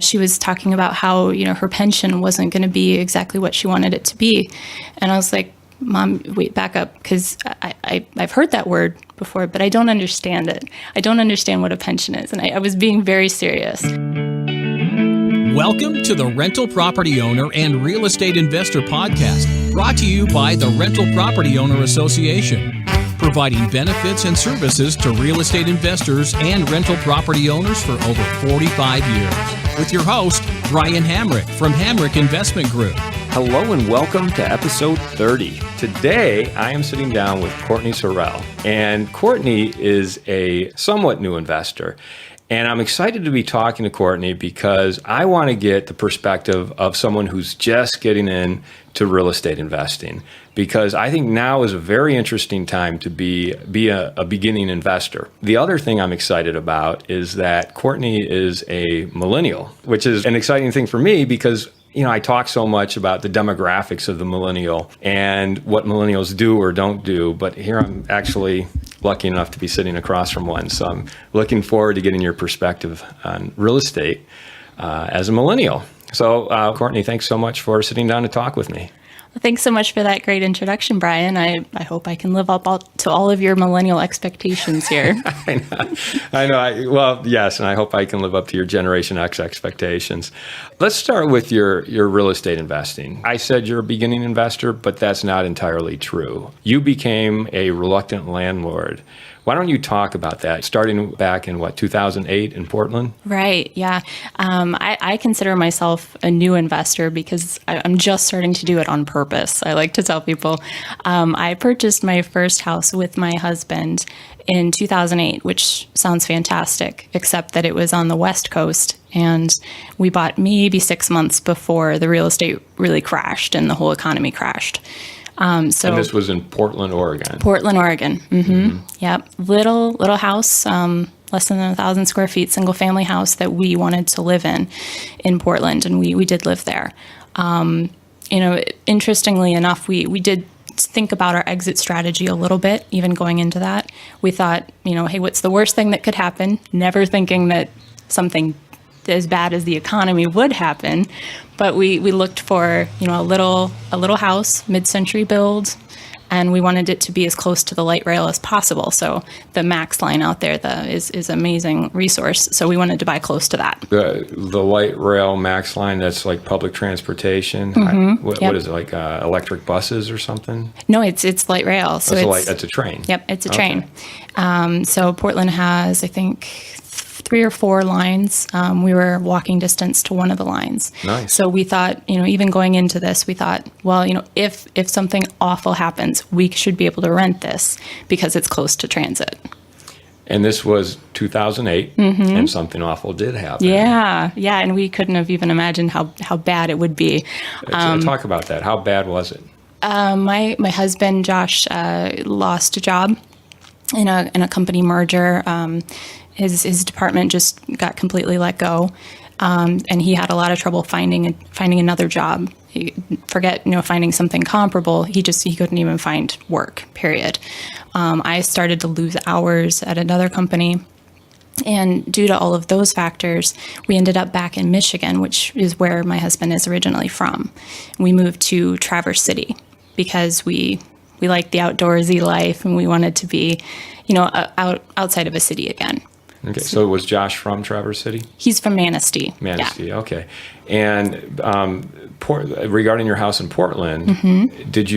She was talking about how, her pension wasn't going to be exactly what she wanted it to be. And I was like, Mom, wait, back up, because I've heard that word before, but I don't understand it. I don't understand what a pension is. And I was being very serious. Welcome to the Rental Property Owner and Real Estate Investor Podcast, brought to you by the Rental Property Owner Association, providing benefits and services to real estate investors and rental property owners for over 45 years. With your host, Brian Hamrick from Hamrick Investment Group. Hello and welcome to episode 30. Today, I am sitting down with Courtney Sorrell, and Courtney is a somewhat new investor. And I'm excited to be talking to Courtney because I want to get the perspective of someone who's just getting into real estate investing, because I think now is a very interesting time to be a beginning investor. The other thing I'm excited about is that Courtney is a millennial, which is an exciting thing for me because I talk so much about the demographics of the millennial and what millennials do or don't do, but here I'm actually lucky enough to be sitting across from one. So I'm looking forward to getting your perspective on real estate as a millennial. So Courtney, thanks so much for sitting down to talk with me. Well, thanks so much for that great introduction, Brian. I hope I can live up to all of your millennial expectations here. I know. Well, yes, and I hope I can live up to your Generation X expectations. Let's start with your real estate investing. I said you're a beginning investor, but that's not entirely true. You became a reluctant landlord. Why don't you talk about that, starting back in, 2008 in Portland? Right, yeah. I consider myself a new investor because I'm just starting to do it on purpose. I like to tell people. I purchased my first house with my husband in 2008, which sounds fantastic, except that it was on the West Coast, and we bought maybe 6 months before the real estate really crashed and the whole economy crashed. And this was in Portland, Oregon. Portland, Oregon. Mm-hmm. Yep. Little house, less than 1,000 square feet, single family house that we wanted to live in Portland, and we did live there. Interestingly enough, we did think about our exit strategy a little bit, even going into that. We thought, hey, what's the worst thing that could happen? Never thinking that something as bad as the economy would happen, but we looked for a little house, mid-century build, and we wanted it to be as close to the light rail as possible. So the Max line out there is an amazing resource. So we wanted to buy close to that. The light rail Max line, that's like public transportation. Mm-hmm. What is it, like electric buses or something? No, it's light rail. So that's a train. Yep, it's a train. So Portland has, I think, 3 or 4 lines. We were walking distance to one of the lines. Nice. So we thought, even going into this, we thought, well, if something awful happens, we should be able to rent this because it's close to transit. And this was 2008, and something awful did happen. Yeah, and we couldn't have even imagined how bad it would be. Talk about that. How bad was it? My husband, Josh, lost a job in a company merger. His department just got completely let go, and he had a lot of trouble finding another job. Forget finding something comparable. He couldn't even find work. Period. I started to lose hours at another company, and due to all of those factors, we ended up back in Michigan, which is where my husband is originally from. We moved to Traverse City because we liked the outdoorsy life, and we wanted to be, outside of a city again. Okay, so was Josh from Traverse City? He's from Manistee. Manistee, yeah. Okay. And regarding your house in Portland, what did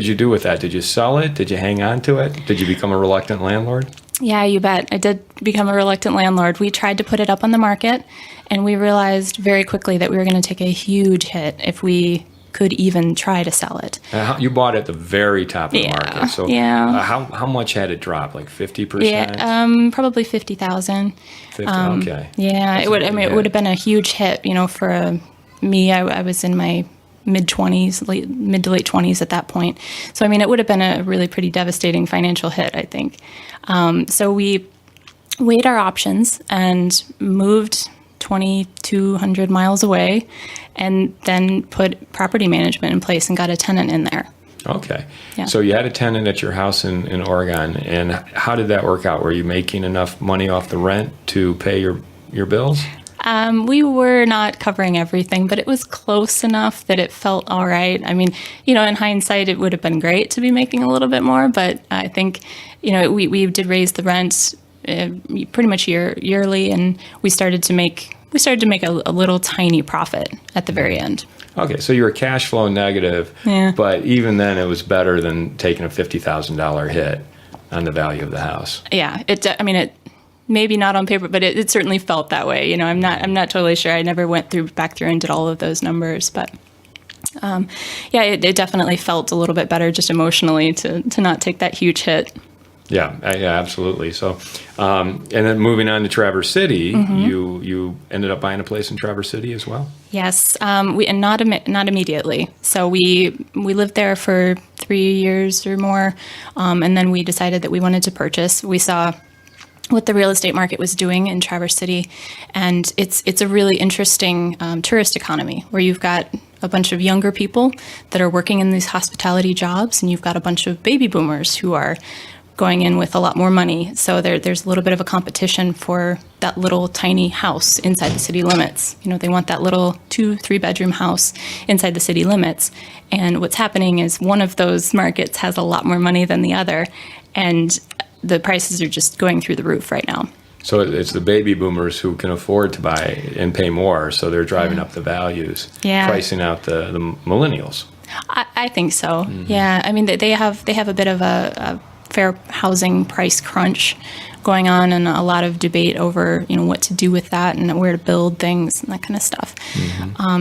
you do with that? Did you sell it? Did you hang on to it? Did you become a reluctant landlord? Yeah, you bet. I did become a reluctant landlord. We tried to put it up on the market, and we realized very quickly that we were going to take a huge hit if we could even try to sell it. You bought it at the very top of the market. So how much had it dropped? Like 50%? Yeah, probably 50,000. 50, okay. Yeah, it would have been a huge hit, for me. I was in my mid to late 20s at that point. So it would have been a really pretty devastating financial hit, I think. So we weighed our options and moved 2,200 miles away, and then put property management in place and got a tenant in there. Okay. Yeah. So you had a tenant at your house in Oregon, and how did that work out? Were you making enough money off the rent to pay your bills? We were not covering everything, but it was close enough that it felt all right. I mean, in hindsight, it would have been great to be making a little bit more, but I think, we did raise the rent pretty much yearly, and we started to make a little tiny profit at the very end. Okay, so you were cash flow negative, Yeah. but even then it was better than taking a $50,000 hit on the value of the house. Yeah, it maybe not on paper, but it certainly felt that way. I'm not totally sure. I never went back through and did all of those numbers, but it definitely felt a little bit better just emotionally to not take that huge hit. Yeah, absolutely. So, and then moving on to Traverse City, you ended up buying a place in Traverse City as well? Yes, and not immediately. So we lived there for 3 years or more, and then we decided that we wanted to purchase. We saw what the real estate market was doing in Traverse City, and it's a really interesting tourist economy where you've got a bunch of younger people that are working in these hospitality jobs, and you've got a bunch of baby boomers who are going in with a lot more money. So there's a little bit of a competition for that little tiny house inside the city limits. They want that little 2-3 bedroom house inside the city limits. And what's happening is one of those markets has a lot more money than the other, and the prices are just going through the roof right now. So it's the baby boomers who can afford to buy and pay more, so they're driving up the values, pricing out the millennials. I think so. Yeah, I mean they have a bit of a fair housing price crunch going on, and a lot of debate over what to do with that and where to build things and that kind of stuff.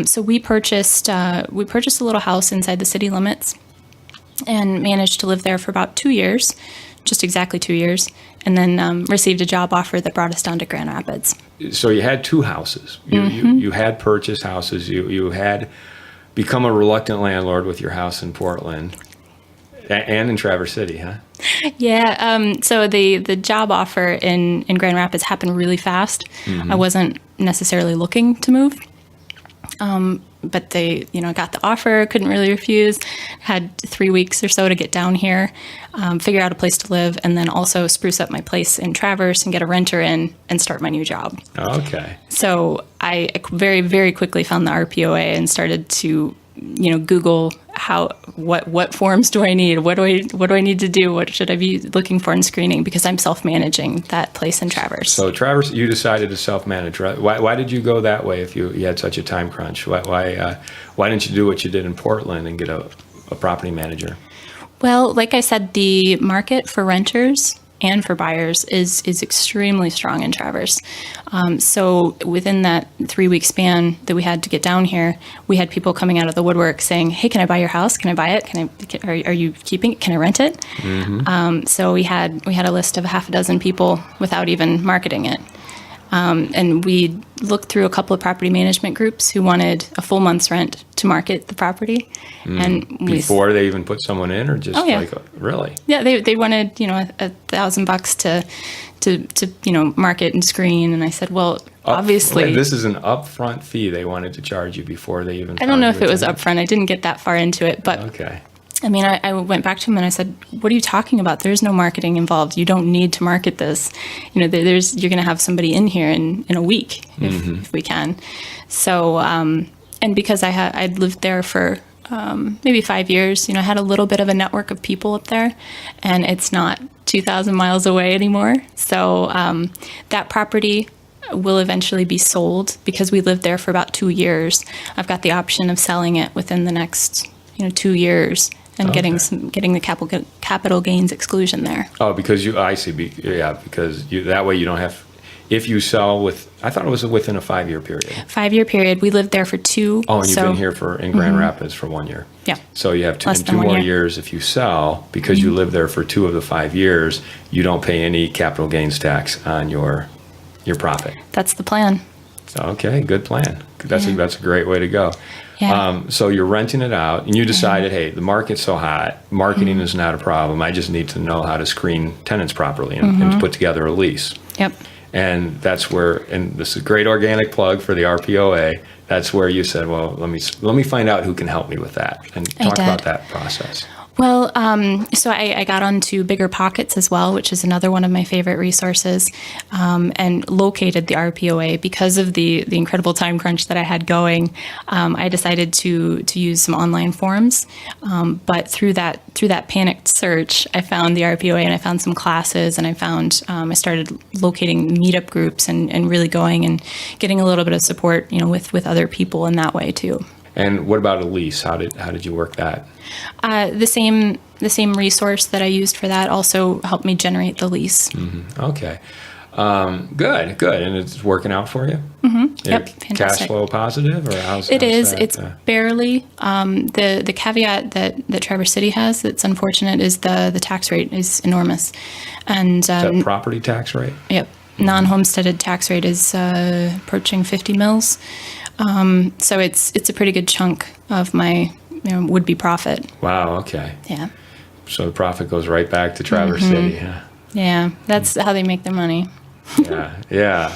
So we purchased a little house inside the city limits and managed to live there for about 2 years, just exactly 2 years, and then received a job offer that brought us down to Grand Rapids. So you had two houses. You had purchased houses. You had become a reluctant landlord with your house in Portland and in Traverse City, huh? Yeah. So the job offer in Grand Rapids happened really fast. I wasn't necessarily looking to move. But they, got the offer, couldn't really refuse, had 3 weeks or so to get down here, figure out a place to live, and then also spruce up my place in Traverse and get a renter in and start my new job. Okay. So I very, very quickly found the RPOA and started to, Google what forms do I need? What do I need to do? What should I be looking for in screening? Because I'm self-managing that place in Traverse. So Traverse, you decided to self-manage, right? Why did you go that way if you had such a time crunch? Why didn't you do what you did in Portland and get a property manager? Well, like I said, the market for renters and for buyers is extremely strong in Traverse. So within that 3-week span that we had to get down here, we had people coming out of the woodwork saying, "Hey, can I buy your house? Can I buy it? Are you keeping it? Can I rent it?" So we had a list of 6 people without even marketing it. And we looked through a couple of property management groups who wanted a full month's rent to market the property. And before they even put someone in, or just really? Yeah, they wanted $1,000 to market and screen. And I said, well, obviously this is an upfront fee they wanted to charge you before they even. I don't know if it was upfront. I didn't get that far into it, but okay. I mean, I went back to him and I said, "What are you talking about? There's no marketing involved. You don't need to market this. You're going to have somebody in here in a week if we can." So, and because I'd lived there for maybe 5 years, I had a little bit of a network of people up there, and it's not 2,000 miles away anymore. So that property will eventually be sold because we lived there for about 2 years. I've got the option of selling it within the next 2 years. And getting the capital gains exclusion there. Oh, because because that way you don't have. If you sell I thought it was within a 5-year period. 5-year period. We lived there for 2. Oh, and you've been here in Grand Rapids for 1 year. Yeah. So you have two more years if you sell, because you live there for 2 of the 5 years. You don't pay any capital gains tax on your profit. That's the plan. So, okay, good plan. That's a great way to go. Yeah. So you're renting it out, and you decided, hey, the market's so hot, marketing is not a problem. I just need to know how to screen tenants properly and put together a lease. Yep. And that's where, and this is a great organic plug for the RPOA. That's where you said, well, let me find out who can help me with that, and talk about that process. Well, so I got onto Bigger Pockets as well, which is another one of my favorite resources, and located the RPOA because of the incredible time crunch that I had going. I decided to use some online forums, but through that panicked search, I found the RPOA and I found some classes, and I started locating meetup groups and really going and getting a little bit of support, with other people in that way too. And what about a lease? How did you work that? The same resource that I used for that also helped me generate the lease. Mm-hmm. Okay. Good. And it's working out for you? Mm-hmm. Yep. Fantastic. Cash flow positive, or how's it is? that? It's barely. The caveat that Traverse City has that's unfortunate is the tax rate is enormous. And is that property tax rate? Yep. Non-homesteaded tax rate is approaching 50 mils. So it's a pretty good chunk of my would-be profit. Wow, okay. Yeah. So the profit goes right back to Traverse City. Huh? Yeah, that's how they make their money. Yeah.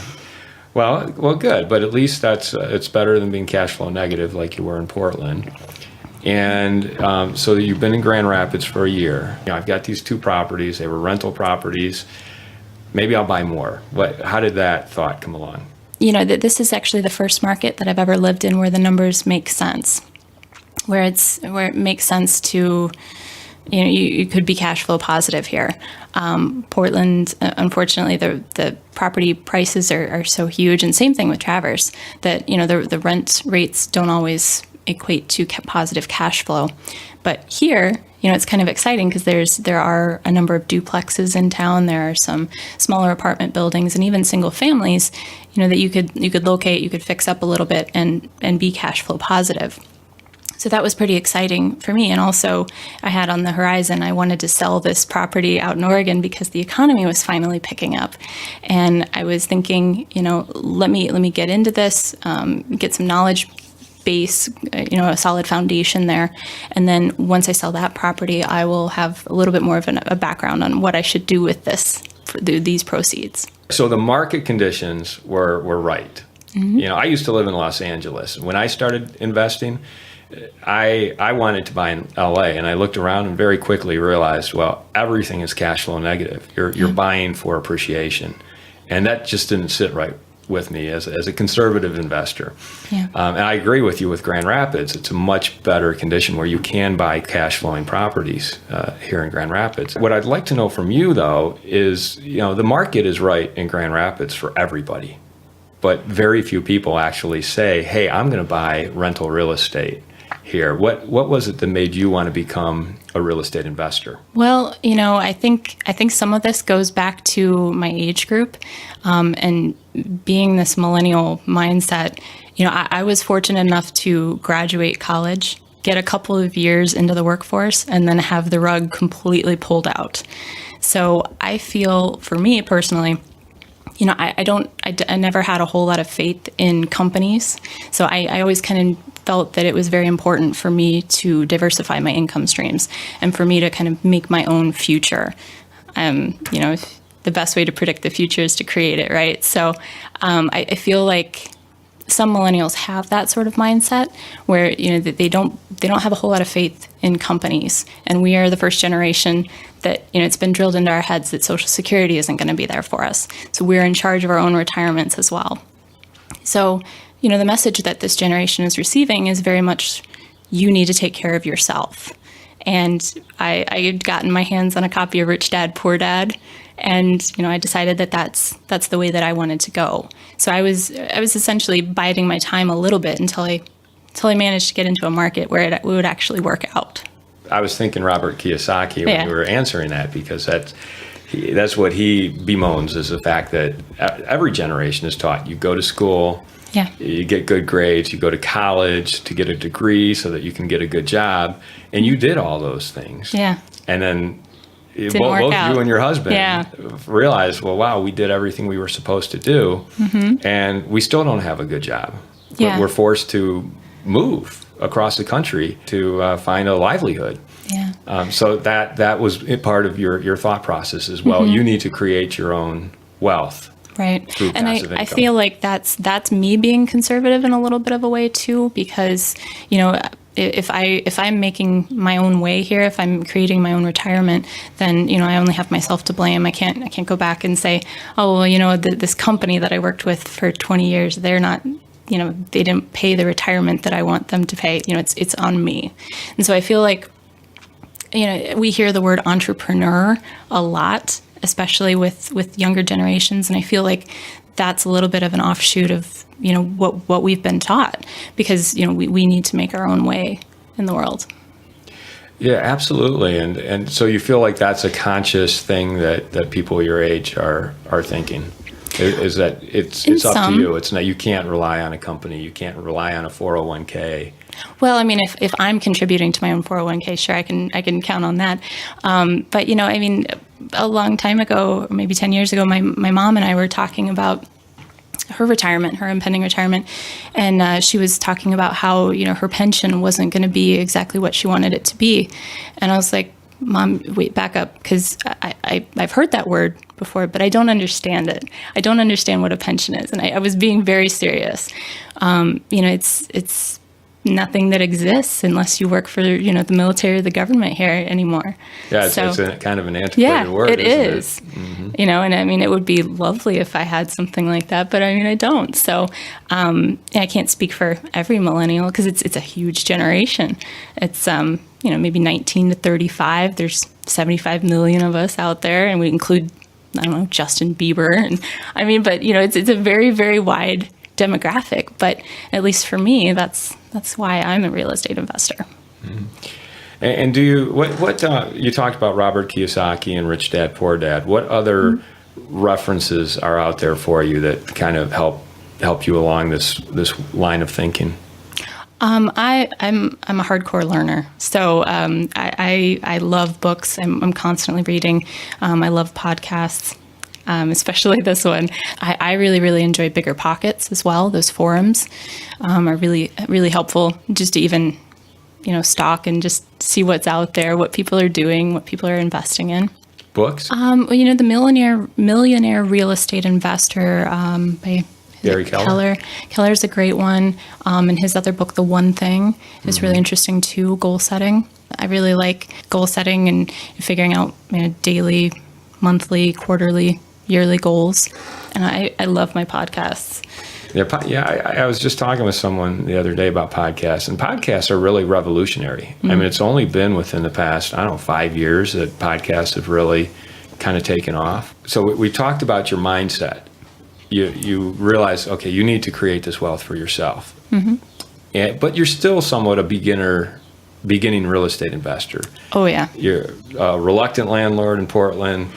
Well, good. But at least it's better than being cash flow negative like you were in Portland. And so you've been in Grand Rapids for a year. I've got these 2 properties. They were rental properties. Maybe I'll buy more. How did that thought come along? This is actually the first market that I've ever lived in where the numbers make sense, where it makes sense to, you could be cash flow positive here. Portland, unfortunately, the property prices are so huge, and same thing with Traverse, that the rent rates don't always equate to positive cash flow. But here, it's kind of exciting because there are a number of duplexes in town. There are some smaller apartment buildings and even single families, that you could locate, you could fix up a little bit and be cash flow positive. So that was pretty exciting for me. And also I had on the horizon, I wanted to sell this property out in Oregon because the economy was finally picking up. And I was thinking, let me get into this, get some knowledge base, a solid foundation there. And then once I sell that property, I will have a little bit more of a background on what I should do with these proceeds. So the market conditions were right. Mm-hmm. I used to live in Los Angeles. When I started investing, I wanted to buy in LA, and I looked around and very quickly realized, well, everything is cash flow negative. You're buying for appreciation. And that just didn't sit right with me as a conservative investor. Yeah. And I agree with you with Grand Rapids. It's a much better condition where you can buy cash flowing properties here in Grand Rapids. What I'd like to know from you, though, is, the market is right in Grand Rapids for everybody, but very few people actually say, hey, I'm going to buy rental real estate here. What was it that made you want to become a real estate investor? Well, I think some of this goes back to my age group, and being this millennial mindset. I was fortunate enough to graduate college, get a couple of years into the workforce, and then have the rug completely pulled out. So I feel, for me personally, I never had a whole lot of faith in companies. So I always kind of felt that it was very important for me to diversify my income streams and for me to kind of make my own future. The best way to predict the future is to create it, right? So I feel like some millennials have that sort of mindset where they don't have a whole lot of faith in companies, and we are the first generation that it's been drilled into our heads that Social Security isn't going to be there for us. So we're in charge of our own retirements as well. So the message that this generation is receiving is very much, you need to take care of yourself. And I had gotten my hands on a copy of Rich Dad, Poor Dad, and I decided that that's the way that I wanted to go. So I was essentially biding my time a little bit until I managed to get into a market where it would actually work out. I was thinking Robert Kiyosaki when you were answering that, because that's what he bemoans, is the fact that every generation is taught, you go to school, you get good grades, you go to college to get a degree so that you can get a good job, and you did all those things. Yeah. And then both you and your husband realized, well, wow, we did everything we were supposed to do, and we still don't have a good job. Yeah. We're forced to move across the country to find a livelihood. Yeah. So that was part of your thought process as well. You need to create your own wealth. Right. And I feel like that's me being conservative in a little bit of a way too, because, if I'm making my own way here, if I'm creating my own retirement, then, I only have myself to blame. I can't go back and say, oh, well, this company that I worked with for 20 years, they're not, they didn't pay the retirement that I want them to pay. It's on me. And so I feel like, we hear the word entrepreneur a lot, especially with younger generations. And I feel like that's a little bit of an offshoot of, what we've been taught, because, we need to make our own way in the world. Yeah, absolutely. And so you feel like that's a conscious thing that people your age are thinking, is that it's up to you. It's not, you can't rely on a company. You can't rely on a 401k. Well, I mean, if I'm contributing to my own 401k, sure, I can count on that. But, a long time ago, maybe 10 years ago, my mom and I were talking about her retirement, her impending retirement. And she was talking about how, her pension wasn't going to be exactly what she wanted it to be. And I was like, Mom, wait, back up, because I've heard that word before, but I don't understand it. I don't understand what a pension is. And I was being very serious. It's nothing that exists unless you work for, the military or the government here anymore. Yeah, it's a kind of an antiquated word, it isn't is. It? Mm-hmm. And I mean, it would be lovely if I had something like that, but I mean, I don't. So I can't speak for every millennial, because it's a huge generation. It's, maybe 19 to 35. There's 75 million of us out there, and we include, I don't know, Justin Bieber. And I mean, but, it's a very, very wide demographic, but at least for me, that's why I'm a real estate investor. Mm-hmm. And do you what you talked about Robert Kiyosaki and Rich Dad Poor Dad? What other references are out there for you that kind of help you along this line of thinking? I'm a hardcore learner, so I love books. I'm constantly reading. I love podcasts. Especially this one. I really, really enjoy Bigger Pockets as well. Those forums are really, really helpful, just to even, stalk and just see what's out there, what people are doing, what people are investing in. Books? The Millionaire Real Estate Investor by Gary Keller. Keller's a great one. And his other book, The One Thing, is really interesting too, goal setting. I really like goal setting and figuring out daily, monthly, quarterly, yearly goals, and I love my podcasts. I was just talking with someone the other day about podcasts, and podcasts are really revolutionary. I mean, it's only been within the past, 5 years that podcasts have really kind of taken off. So we talked about your mindset. You realize, okay, you need to create this wealth for yourself, but you're still somewhat a beginning real estate investor. Oh yeah. You're a reluctant landlord in Portland,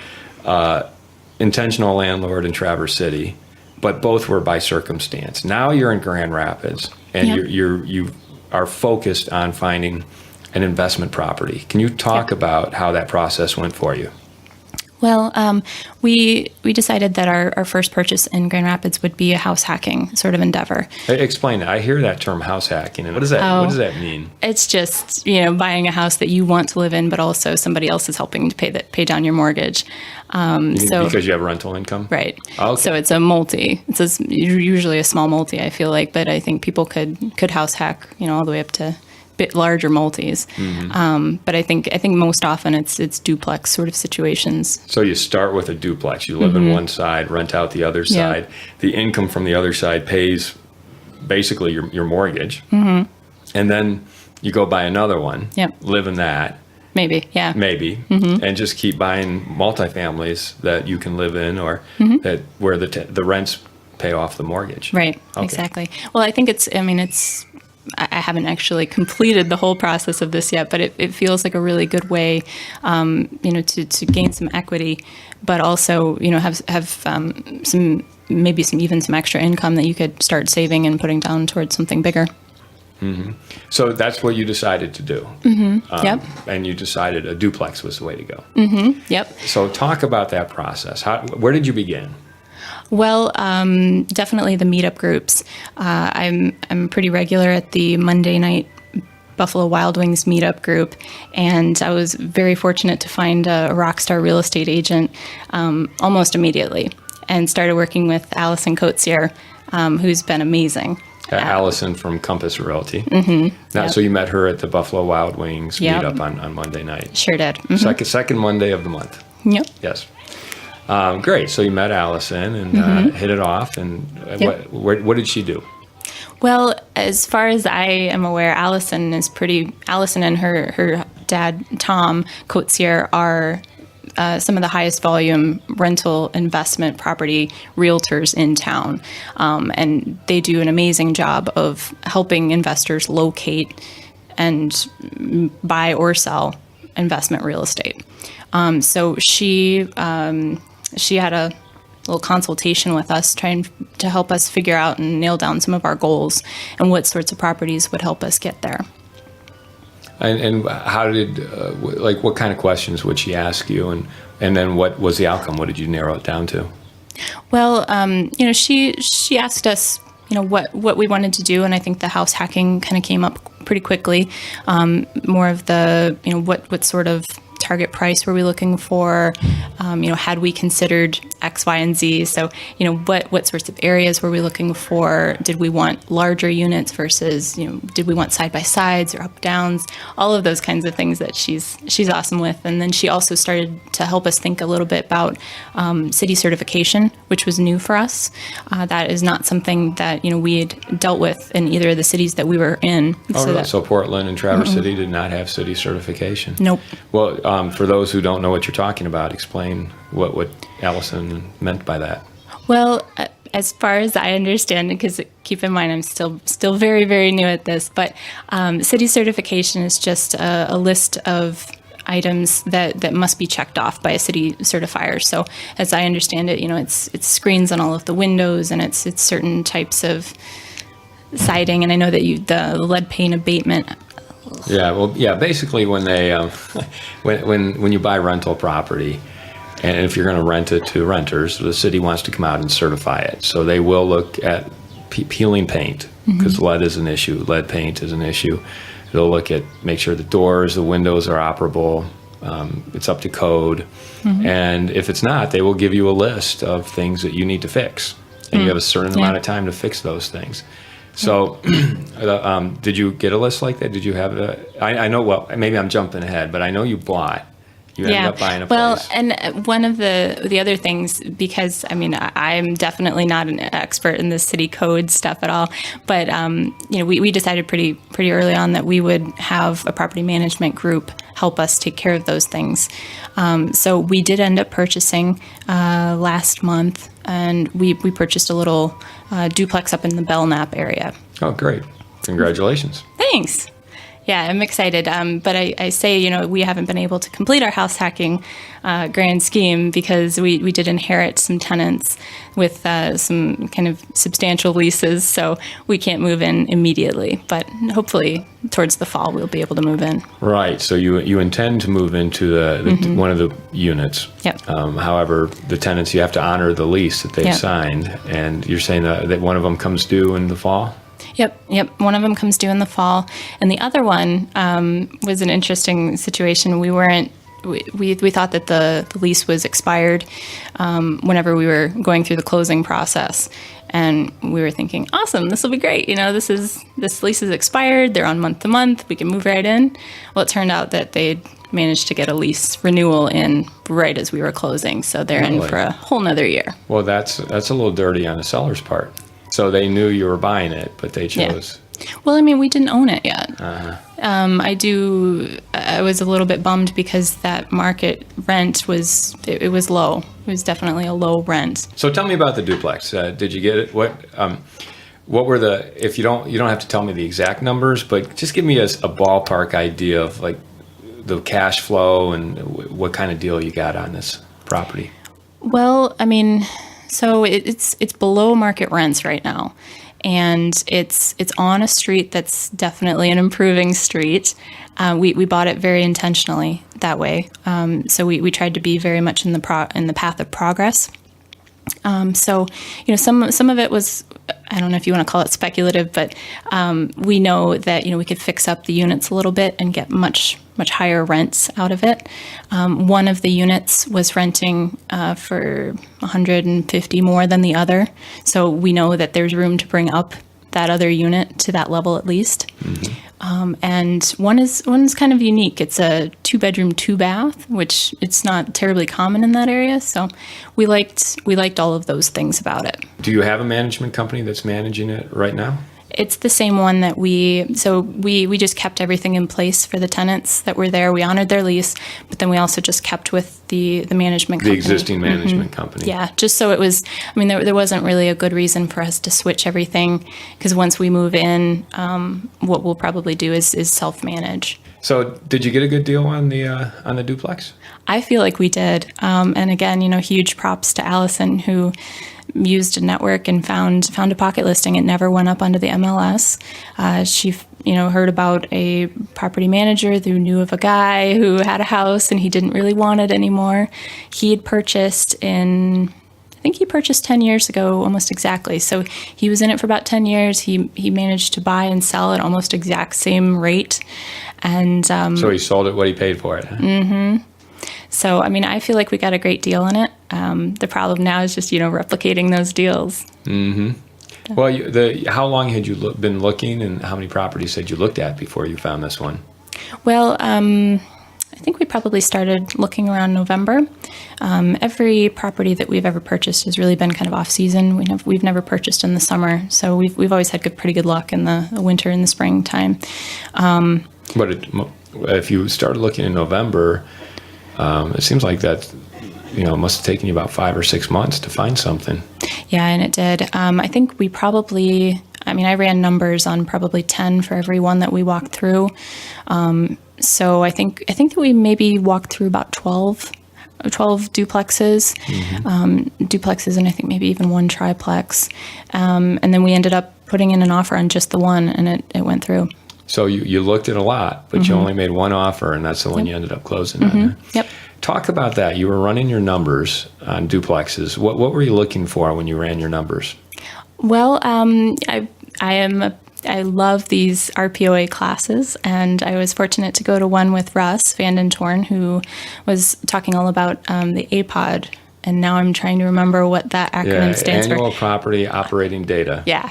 intentional landlord in Traverse City, but both were by circumstance. Now you're in Grand Rapids, and you are focused on finding an investment property. Can you talk about how that process went for you? Well, we decided that our first purchase in Grand Rapids would be a house hacking sort of endeavor. Explain it. I hear that term, house hacking. And what does that mean? It's just, buying a house that you want to live in, but also somebody else is helping to pay down your mortgage. Because you have rental income? Right. Okay. So it's a multi. It's usually a small multi, I feel like, but I think people could house hack, all the way up to bit larger multis. But I think most often it's duplex sort of situations. So you start with a duplex. You live in one side, rent out the other side. The income from the other side pays basically your mortgage. And then you go buy another one, live in that. Maybe. And just keep buying multifamilies that you can live in, or that where the rents pay off the mortgage. Right. Okay. Exactly. Well, I think I haven't actually completed the whole process of this yet, but it feels like a really good way, to gain some equity, but also, have some extra income that you could start saving and putting down towards something bigger. So that's what you decided to do. Yep. And you decided a duplex was the way to go. Yep. So talk about that process. Where did you begin? Well, definitely the meetup groups. I'm pretty regular at the Monday night Buffalo Wild Wings meetup group, and I was very fortunate to find a rock star real estate agent almost immediately, and started working with Allison Coatsier, who's been amazing. Allison from Compass Realty. Mm-hmm. So you met her at the Buffalo Wild Wings meetup on Monday night. Sure did. Mm-hmm. Second Monday of the month. Yep. Yes. Great. So you met Allison and hit it off. And what did she do? Well, as far as I am aware, Allison and her dad, Tom Coatsier, are some of the highest volume rental investment property realtors in town. And they do an amazing job of helping investors locate and buy or sell investment real estate. So she had a little consultation with us, trying to help us figure out and nail down some of our goals and what sorts of properties would help us get there. And how did, what kind of questions would she ask you? And then what was the outcome? What did you narrow it down to? Well, she asked us, what we wanted to do. And I think the house hacking kind of came up pretty quickly. More of the, what sort of target price were we looking for? Had we considered X, Y, and Z? So, what sorts of areas were we looking for? Did we want larger units versus, did we want side by sides or up downs? All of those kinds of things that she's awesome with. And then she also started to help us think a little bit about city certification, which was new for us. That is not something that we had dealt with in either of the cities that we were in. So Portland and Traverse City did not have city certification. Nope. Well, for those who don't know what you're talking about, explain what Allison meant by that. Well, as far as I understand it, because keep in mind I'm still very, very new at this, but city certification is just a list of items that must be checked off by a city certifier. So as I understand it, it's screens on all of the windows, and it's certain types of siding, and I know that the lead paint abatement. Basically when they when you buy rental property, and if you're going to rent it to renters, the city wants to come out and certify it. So they will look at peeling paint, because lead is an issue. Lead paint is an issue. They'll make sure the doors, the windows are operable. It's up to code. And if it's not, they will give you a list of things that you need to fix. And you have a certain amount of time to fix those things. So did you get a list like that? Did you have I know, well, maybe I'm jumping ahead, but I know you ended up buying a place. Well, and one of the other things, because I'm definitely not an expert in the city code stuff at all, but we decided pretty early on that we would have a property management group help us take care of those things. So we did end up purchasing last month, and we purchased a little duplex up in the Belknap area. Oh, great. Congratulations. Thanks. Yeah, I'm excited. But I say, we haven't been able to complete our house hacking grand scheme because we did inherit some tenants with some kind of substantial leases, so we can't move in immediately. But hopefully towards the fall we'll be able to move in. Right. So you intend to move into one of the units. Yep. However, the tenants, you have to honor the lease that they've signed, and you're saying that one of them comes due in the fall? Yep. One of them comes due in the fall, and the other one was an interesting situation. We thought that the lease was expired whenever we were going through the closing process, and we were thinking, awesome, this will be great. This lease is expired. They're on month to month. We can move right in. Well, it turned out that they'd managed to get a lease renewal in right as we were closing, so they're in for a whole nother year. Well, that's a little dirty on the seller's part. So they knew you were buying it, but they chose. Yeah. Well, we didn't own it yet. I was a little bit bummed because that market rent was low. It was definitely a low rent. So tell me about the duplex. Did you get it? What were if you don't have to tell me the exact numbers, but just give me a ballpark idea of the cash flow and what kind of deal you got on this property. Well, so it's below market rents right now, and it's on a street that's definitely an improving street. We bought it very intentionally that way. So we tried to be very much in the path of progress. So some of it was, I don't know if you want to call it speculative, but we know that we could fix up the units a little bit and get much higher rents out of it. One of the units was renting for $150 more than the other, so we know that there's room to bring up that other unit to that level at least. And one's kind of unique. It's a 2-bedroom, 2-bath, which it's not terribly common in that area. So we liked all of those things about it. Do you have a management company that's managing it right now? It's the same one that we just kept everything in place for the tenants that were there. We honored their lease, but then we also just kept with the management company. The existing management company. Yeah, just so it was, I mean, there wasn't really a good reason for us to switch everything, because once we move in, what we'll probably do is self-manage. So did you get a good deal on the duplex? I feel like we did. And again, huge props to Allison, who used a network and found a pocket listing. It never went up onto the MLS. She heard about a property manager who knew of a guy who had a house and he didn't really want it anymore. He had purchased I think he purchased 10 years ago, almost exactly. So he was in it for about 10 years. He managed to buy and sell at almost exact same rate. And so he sold it what he paid for it. Huh? So, I mean, I feel like we got a great deal on it. The problem now is just, replicating those deals. Mm-hmm. Well, how long had you been looking, and how many properties had you looked at before you found this one? Well, I think we probably started looking around November. Every property that we've ever purchased has really been kind of off-season. We've never purchased in the summer, so we've always had pretty good luck in the winter and the springtime. But if you started looking in November, it seems like that, must have taken you about 5 or 6 months to find something. Yeah, and it did. I think we probably, I ran numbers on probably 10 for every one that we walked through. So I think that we maybe walked through about 12 duplexes, duplexes, and I think maybe even one triplex. And then we ended up putting in an offer on just the one, and it went through. So you looked at a lot, but you only made one offer, and that's the one you ended up closing on. Yep. Talk about that. You were running your numbers on duplexes. What were you looking for when you ran your numbers? Well, I love these RPOA classes, and I was fortunate to go to one with Russ Van Den Toorn, who was talking all about the APOD, and now I'm trying to remember what that acronym stands for. Annual Property Operating Data. Yeah.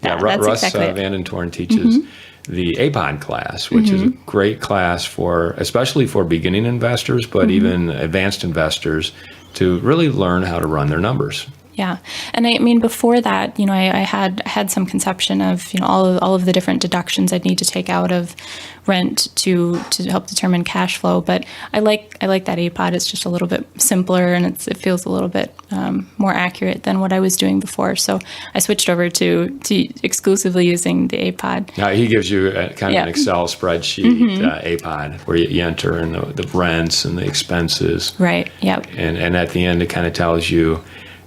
Yeah, that's Russ exactly Van Den Toorn teaches the APOD class, which is a great class especially for beginning investors, but even advanced investors, to really learn how to run their numbers. Yeah. And I mean, before that, I had some conception of, all of the different deductions I'd need to take out of rent to help determine cash flow. But I like that APOD. It's just a little bit simpler, and it feels a little bit more accurate than what I was doing before. So I switched over to exclusively using the APOD. Now, he gives you an Excel spreadsheet, APOD, where you enter in the rents and the expenses. Right. Yep. And at the end, it kind of tells you,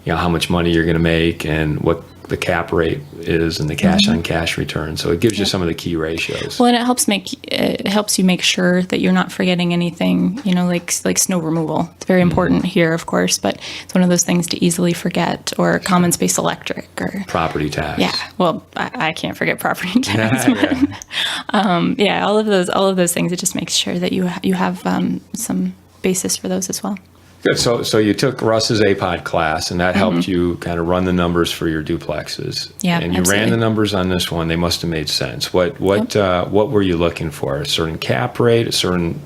how much money you're going to make and what the cap rate is and the cash on cash return. So it gives you some of the key ratios. Well, and it helps you make sure that you're not forgetting anything, like snow removal. It's very important here, of course, but it's one of those things to easily forget, or common space electric, or property tax. Yeah. Well, I can't forget property tax. All of those things. It just makes sure that you have some basis for those as well. Good. So you took Russ's APOD class, and that helped you kind of run the numbers for your duplexes. Yeah, and you ran the numbers on this one. They must have made sense. What were you looking for? A certain cap rate, a certain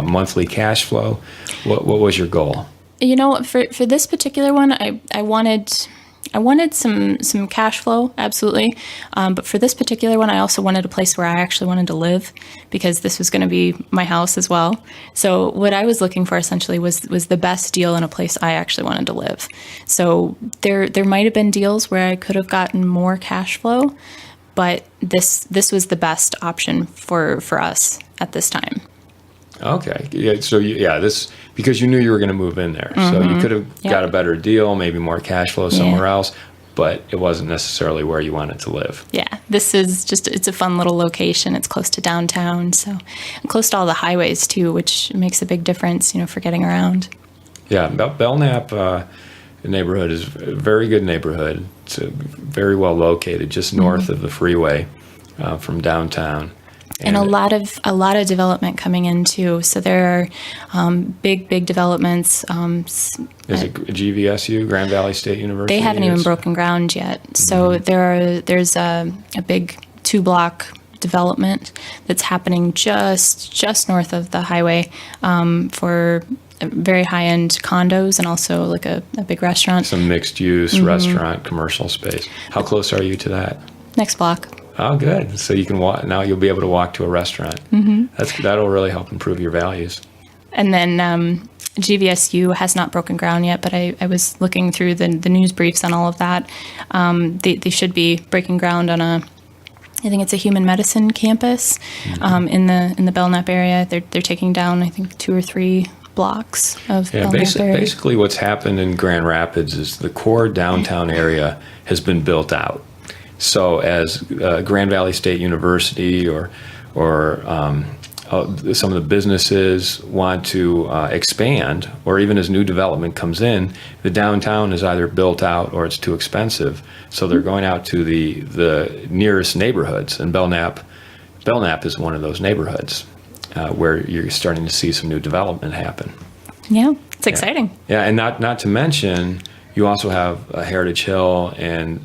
monthly cash flow? What was your goal? For this particular one, I wanted some cash flow, absolutely. But for this particular one, I also wanted a place where I actually wanted to live, because this was going to be my house as well. So what I was looking for essentially was the best deal in a place I actually wanted to live. So there might have been deals where I could have gotten more cash flow, but this was the best option for us at this time. Okay. Yeah. So because you knew you were going to move in there, so you could have got a better deal, maybe more cash flow somewhere else, but it wasn't necessarily where you wanted to live. Yeah. This is it's a fun little location. It's close to downtown, so and close to all the highways too, which makes a big difference, for getting around. Yeah. Belknap neighborhood is a very good neighborhood. It's very well located, just north of the freeway from downtown. And a lot of development coming in too. So there are big developments. Is it GVSU, Grand Valley State University? They haven't even broken ground yet. So there's a big 2-block development that's happening just north of the highway for very high-end condos and also like a big restaurant. Some mixed-use restaurant, commercial space. How close are you to that? Next block. Oh, good. So you can walk. Now you'll be able to walk to a restaurant. That'll really help improve your values. And then GVSU has not broken ground yet, but I was looking through the news briefs on all of that. They should be breaking ground on I think it's a human medicine campus in the Belknap area. They're taking down, I think, 2 or 3 blocks of Belknap area. Basically what's happened in Grand Rapids is the core downtown area has been built out. So as Grand Valley State University or some of the businesses want to expand, or even as new development comes in, the downtown is either built out or it's too expensive. So they're going out to the nearest neighborhoods, and Belknap is one of those neighborhoods where you're starting to see some new development happen. Yeah, it's exciting. Yeah, and not to mention, you also have Heritage Hill and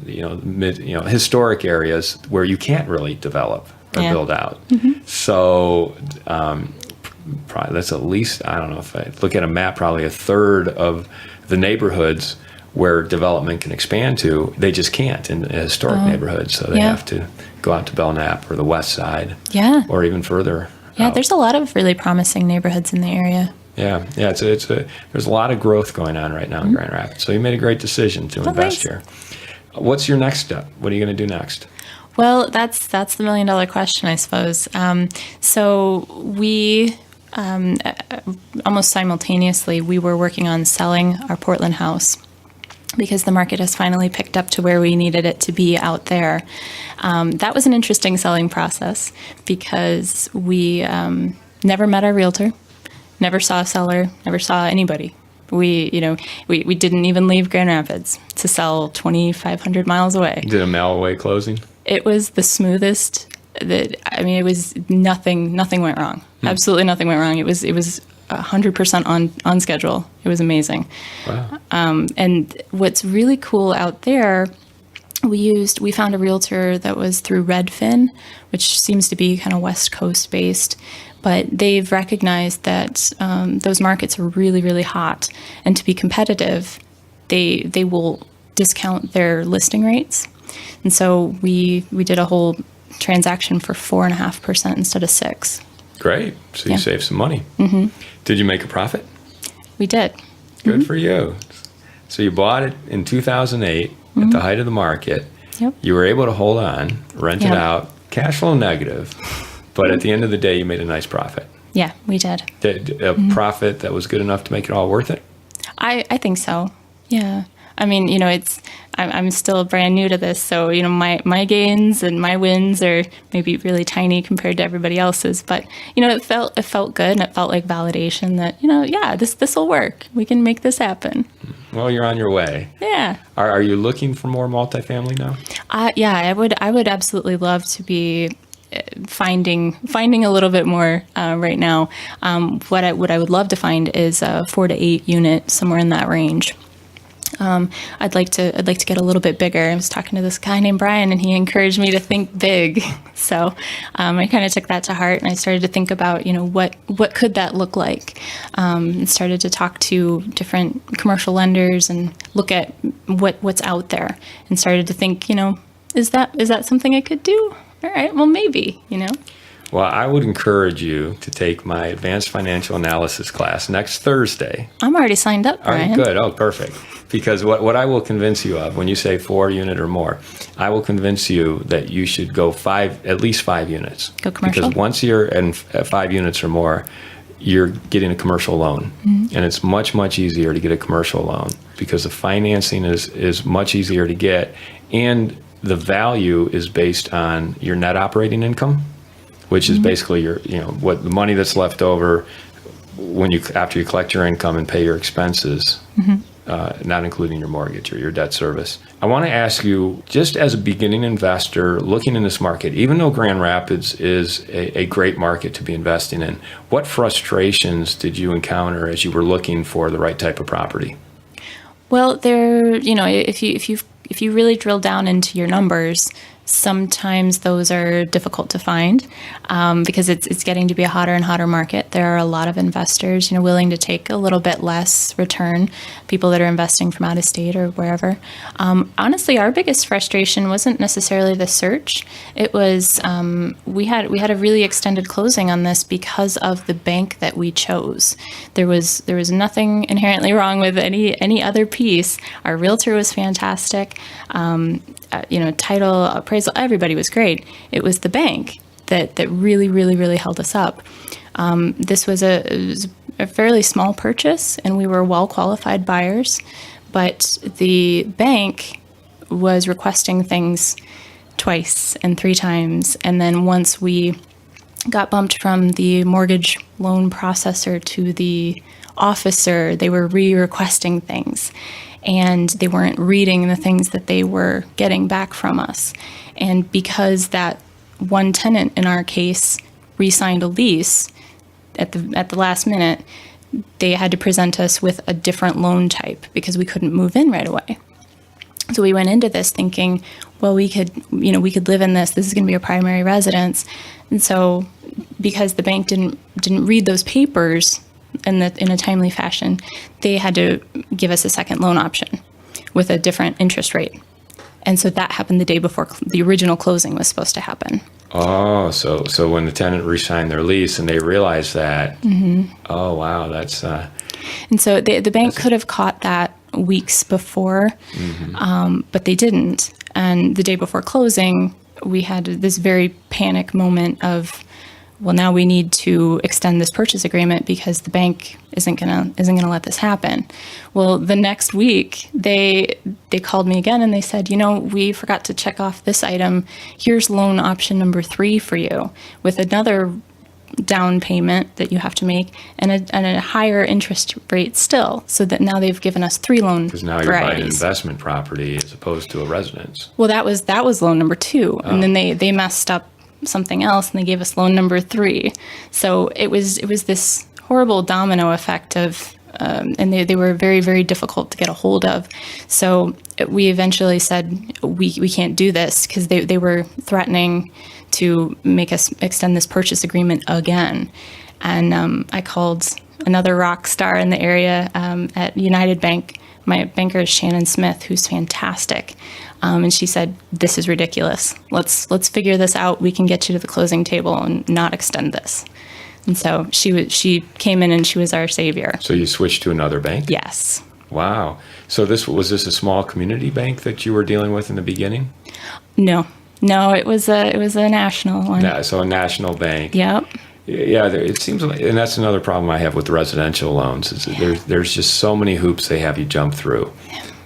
historic areas where you can't really develop or build out. So probably that's at least, I don't know, if I look at a map, probably a third of the neighborhoods where development can expand to, they just can't in historic neighborhoods. So they have to go out to Belknap or the west side, or even further. Yeah, there's a lot of really promising neighborhoods in the area. Yeah. There's a lot of growth going on right now in Grand Rapids. So you made a great decision to invest here. What's your next step? What are you going to do next? Well, that's the $1 million question, I suppose. So we almost simultaneously we were working on selling our Portland house because the market has finally picked up to where we needed it to be out there. That was an interesting selling process because we never met our realtor. Never saw a seller, never saw anybody. We didn't even leave Grand Rapids to sell 2,500 miles away. Did a mail away closing? It was the smoothest. It was nothing went wrong. Absolutely nothing went wrong. It was 100% on schedule. It was amazing. Wow. And what's really cool out there, we found a realtor that was through Redfin, which seems to be kind of West Coast based. But they've recognized that those markets are really, really hot. And to be competitive, they will discount their listing rates. And so we did a whole transaction for 4.5% instead of 6%. Great. So you saved some money. Did you make a profit? We did. Good for you. So you bought it in 2008 at the height of the market. Yep. You were able to hold on, rent it out, cash flow negative. But at the end of the day, you made a nice profit. Yeah, we did. A profit that was good enough to make it all worth it? I think so. Yeah. I mean, I'm still brand new to this, so, my gains and my wins are maybe really tiny compared to everybody else's. But, it felt good, and it felt like validation that, this will work. We can make this happen. Well, you're on your way. Yeah. Are you looking for more multifamily now? Yeah, I would absolutely love to be finding a little bit more right now. What I would love to find is a 4 to 8 unit, somewhere in that range. I'd like to get a little bit bigger. I was talking to this guy named Brian, and he encouraged me to think big. So I kind of took that to heart, and I started to think about, what could that look like? And started to talk to different commercial lenders and look at what's out there, and started to think, is that something I could do? All right, well, maybe, Well, I would encourage you to take my advanced financial analysis class next Thursday. I'm already signed up, Brian. All right, good. Oh, perfect. Because what I will convince you of, when you say 4 unit or more, I will convince you that you should go at least 5 units. Go commercial? Because once you're at 5 units or more, you're getting a commercial loan. And it's much, much easier to get a commercial loan because the financing is much easier to get. And the value is based on your net operating income, which is basically your, what the money that's left over after you collect your income and pay your expenses. not including your mortgage or your debt service. I want to ask you, just as a beginning investor looking in this market, even though Grand Rapids is a great market to be investing in, what frustrations did you encounter as you were looking for the right type of property? Well, if you really drill down into your numbers, sometimes those are difficult to find because it's getting to be a hotter and hotter market. There are a lot of investors, willing to take a little bit less return, people that are investing from out of state or wherever. Honestly, our biggest frustration wasn't necessarily the search. It was we had a really extended closing on this because of the bank that we chose. There was nothing inherently wrong with any other piece. Our realtor was fantastic. Title, appraisal, everybody was great. It was the bank that really, really, really held us up. This was a fairly small purchase, and we were well-qualified buyers, but the bank was requesting things twice and three times, and then once we got bumped from the mortgage loan processor to the officer, they were re-requesting things. And they weren't reading the things that they were getting back from us. And because that one tenant in our case re-signed a lease at the last minute, they had to present us with a different loan type because we couldn't move in right away. So we went into this thinking, well, we could live in this. This is going to be a primary residence. And so because the bank didn't read those papers in a timely fashion, they had to give us a second loan option with a different interest rate. And so that happened the day before the original closing was supposed to happen. Oh, so when the tenant re-signed their lease and they realized that, oh, wow, that's... And so the bank could have caught that weeks before, but they didn't. And the day before closing, we had this very panic moment of, well, now we need to extend this purchase agreement because the bank isn't gonna let this happen. Well, the next week they called me again and they said, we forgot to check off this item. Here's loan option number 3 for you with another down payment that you have to make and a higher interest rate still. So that now they've given us 3 loan because now you're buying an investment property as opposed to a residence. Well, that was loan number 2, and then they messed up something else and they gave us loan number 3. So it was this horrible domino effect of and they were very, very difficult to get a hold of. So we eventually said we can't do this because they were threatening to make us extend this purchase agreement again. And I called another rock star in the area at United Bank. My banker is Shannon Smith, who's fantastic. And she said, this is ridiculous. Let's figure this out. We can get you to the closing table and not extend this. And so she came in and she was our savior. So you switched to another bank? Yes. Wow. So was this a small community bank that you were dealing with in the beginning? No, it was a national one. Yeah, so a national bank. Yep. Yeah, it seems like, and that's another problem I have with residential loans, is there's just so many hoops they have you jump through.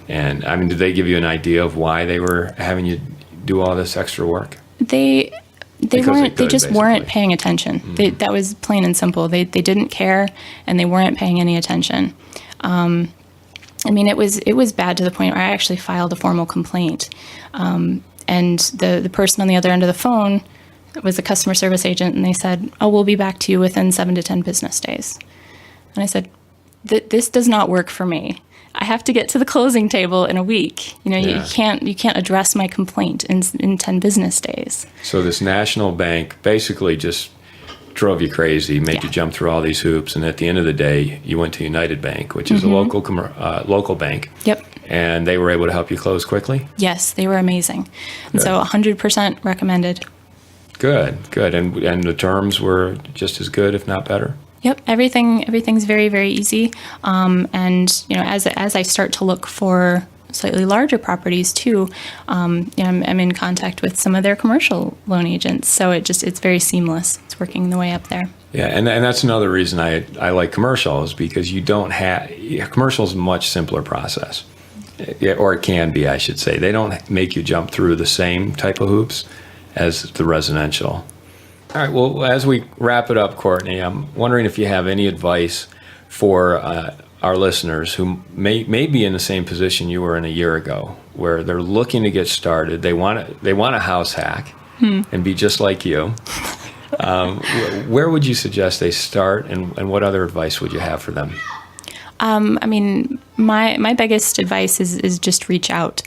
And I mean, did they give you an idea of why they were having you do all this extra work? They just weren't paying attention. Mm-hmm. That was plain and simple. They didn't care, and they weren't paying any attention. I mean, it was bad to the point where I actually filed a formal complaint. And the person on the other end of the phone was a customer service agent, and they said, "Oh, we'll be back to you within 7 to 10 business days." And I said, "This does not work for me. I have to get to the closing table in a week. You can't address my complaint in 10 business days." So this national bank basically just drove you crazy, made you jump through all these hoops, and at the end of the day, you went to United Bank, which is a local bank. Yep. And they were able to help you close quickly? Yes, they were amazing. And so 100% recommended. Good. And the terms were just as good, if not better? Yep, everything's very, very easy. And as I start to look for slightly larger properties too, I'm in contact with some of their commercial loan agents. So it's very seamless. It's working the way up there. Yeah, and that's another reason I like commercial, is because commercial is a much simpler process. Or it can be, I should say. They don't make you jump through the same type of hoops as the residential. All right, well, as we wrap it up, Courtney, I'm wondering if you have any advice for our listeners who may be in the same position you were in a year ago, where they're looking to get started, they want a house hack and be just like you, where would you suggest they start, and what other advice would you have for them? I mean, my biggest advice is just reach out.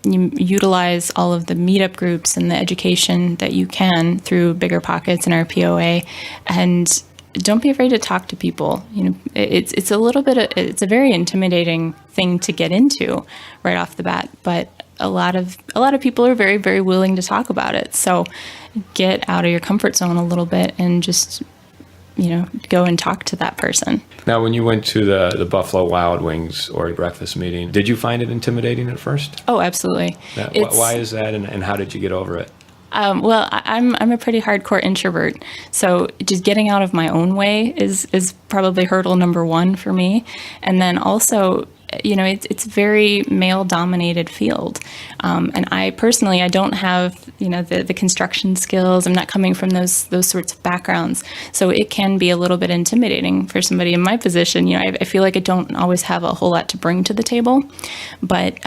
You utilize all of the meetup groups and the education that you can through Bigger Pockets and our POA, and don't be afraid to talk to people. You know, it's a very intimidating thing to get into right off the bat, but a lot of people are very, very willing to talk about it. So get out of your comfort zone a little bit and just, go and talk to that person. Now, when you went to the Buffalo Wild Wings org breakfast meeting, did you find it intimidating at first? Oh, absolutely. Why is that, and how did you get over it? Well, I'm a pretty hardcore introvert, so just getting out of my own way is probably hurdle number one for me. And then also, it's a very male-dominated field, and I personally don't have the construction skills. I'm not coming from those sorts of backgrounds, so it can be a little bit intimidating for somebody in my position. I feel like I don't always have a whole lot to bring to the table, but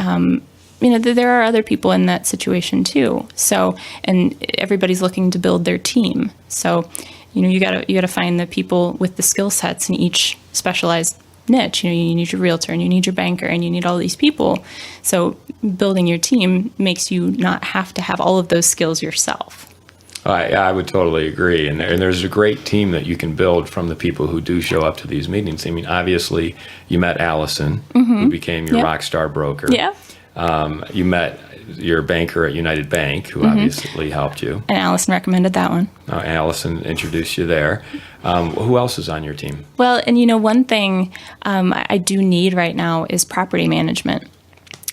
there are other people in that situation too. So, and everybody's looking to build their team. So, you gotta find the people with the skill sets in each specialized niche. You need your realtor, and you need your banker, and you need all these people. So building your team makes you not have to have all of those skills yourself. I would totally agree. And there's a great team that you can build from the people who do show up to these meetings. I mean, obviously, you met Allison, who became your rock star broker. Yeah. You met your banker at United Bank, who obviously helped you. And Allison recommended that one. Allison introduced you there. Who else is on your team? Well, and one thing I do need right now is property management.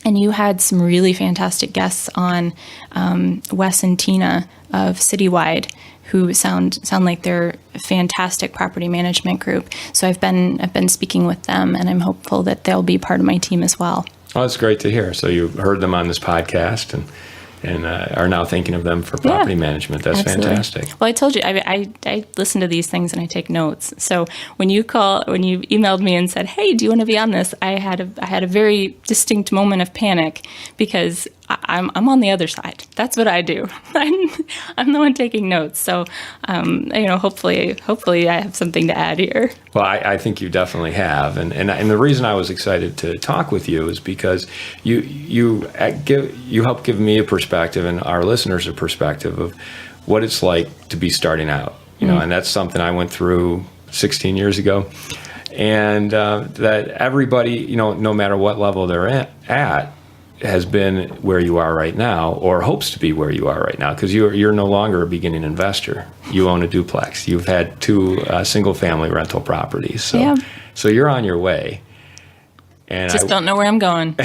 And you had some really fantastic guests on, Wes and Tina of Citywide, who sound like they're a fantastic property management group. So I've been speaking with them, and I'm hopeful that they'll be part of my team as well. Oh, that's great to hear. So you heard them on this podcast and are now thinking of them for property management. That's absolutely fantastic. Well, I told you, I listen to these things and I take notes. So when you emailed me and said, "Hey, do you want to be on this?" I had a very distinct moment of panic, because I'm on the other side. That's what I do. I'm the one taking notes. So, hopefully I have something to add here. Well, I think you definitely have, and the reason I was excited to talk with you is because you help give me a perspective and our listeners a perspective of what it's like to be starting out. And that's something I went through 16 years ago, and that everybody, no matter what level they're at, has been where you are right now, or hopes to be where you are right now, because you're no longer a beginning investor. You own a duplex. You've had 2 single-family rental properties, so you're on your way. And just don't know where I'm going.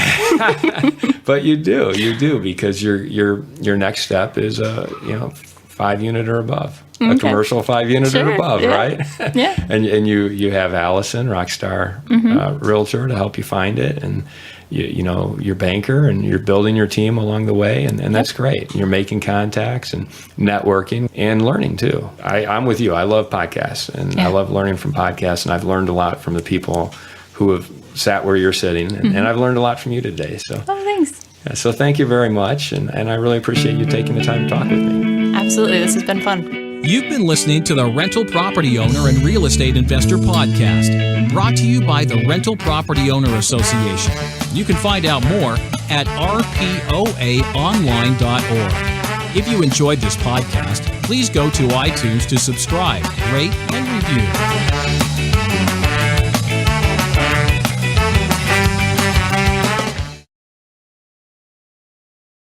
But you do, because your next step is 5-unit or above. Okay. A commercial 5-unit or above, right? Yeah. and you have Allison, Rockstar Realtor, to help you find it, and your banker, and you're building your team along the way, and that's great. You're making contacts and networking and learning too. I'm with you. I love podcasts, and I love learning from podcasts, and I've learned a lot from the people who have sat where you're sitting, and I've learned a lot from you today. So, thanks. So thank you very much, and I really appreciate you taking the time to talk with me. Absolutely. This has been fun. You've been listening to the Rental Property Owner and Real Estate Investor Podcast, brought to you by the Rental Property Owner Association. You can find out more at rpoaonline.org. If you enjoyed this podcast, please go to iTunes to subscribe, rate, and review.